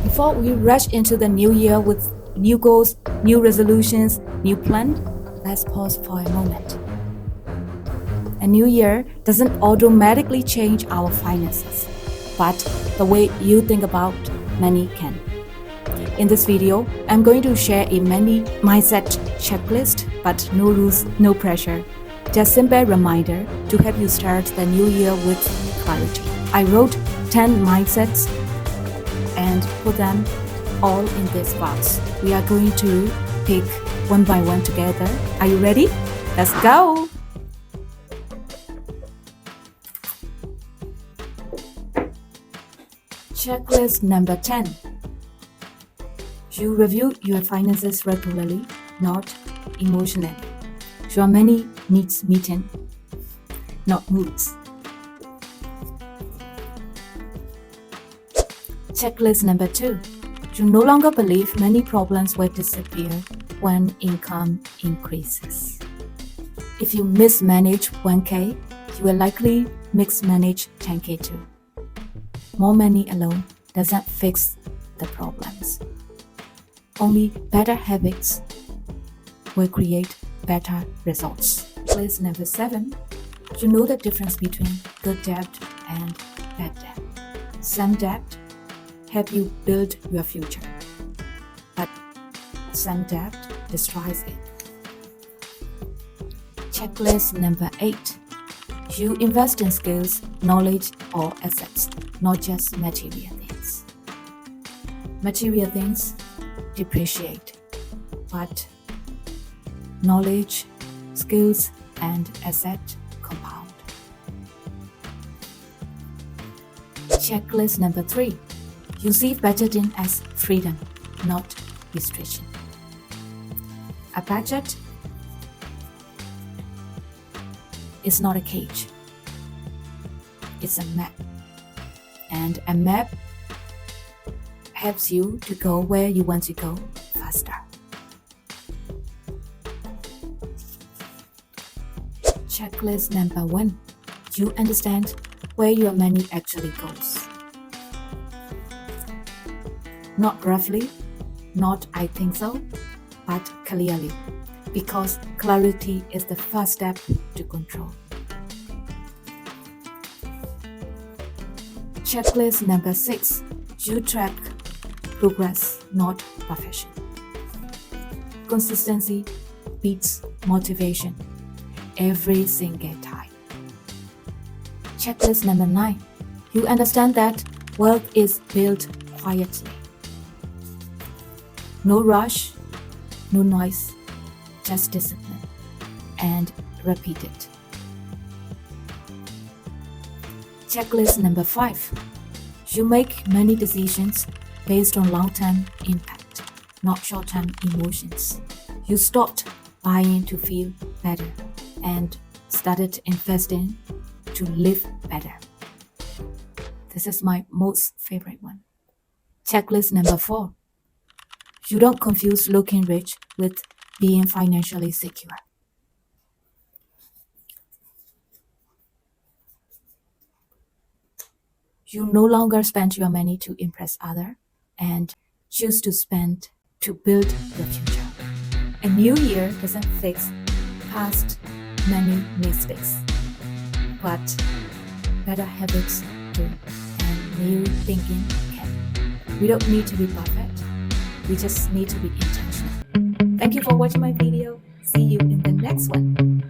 Before we rush into the new year with new goals, new resolutions, new plans, let's pause for a moment. A new year doesn't automatically change our finances, but the way you think about money can. In this video, I'm going to share a money mindset checklist, but no rules, no pressure. Just simple reminder to help you start the new year with clarity. I wrote 10 mindsets and put them all in this box. We are going to pick one by one together. Are you ready? Let's go! Checklist number 10. You review your finances regularly, not emotionally. Your money needs meeting, not moods. Checklist number 2. You no longer believe many problems will disappear when income increases. If you mismanage 1K, you will likely mismanage 10K too. More money alone doesn't fix the problems. Only better habits will create better results. Checklist number 7. You know the difference between good debt and bad debt. Some debt help you build your future, but some debt destroys it. Checklist number 8. You invest in skills, knowledge, or assets, not just material things. Material things depreciate, but knowledge, skills, and assets compound. Checklist number 3. You see budgeting as freedom, not restriction. A budget is not a cage. It's a map. And a map helps you to go where you want to go faster. Checklist number 1. You understand where your money actually goes. Not roughly, not I think so, but clearly, because clarity is the first step to control. Checklist number 6. You track progress, not perfection. Consistency beats motivation every single time. Checklist number 9. You understand that wealth is built quietly. No rush, no noise, just discipline, and repeat it. Checklist number 5. You make many decisions based on long-term impact, not short-term emotions. You stopped buying to feel better and started investing to live better. This is my most favorite one. Checklist number 4. You don't confuse looking rich with being financially secure. You no longer spend your money to impress others and choose to spend to build your future. A new year doesn't fix past money mistakes, but better habits do, and new thinking can. We don't need to be perfect. We just need to be intentional. Thank you for watching my video. See you in the next one.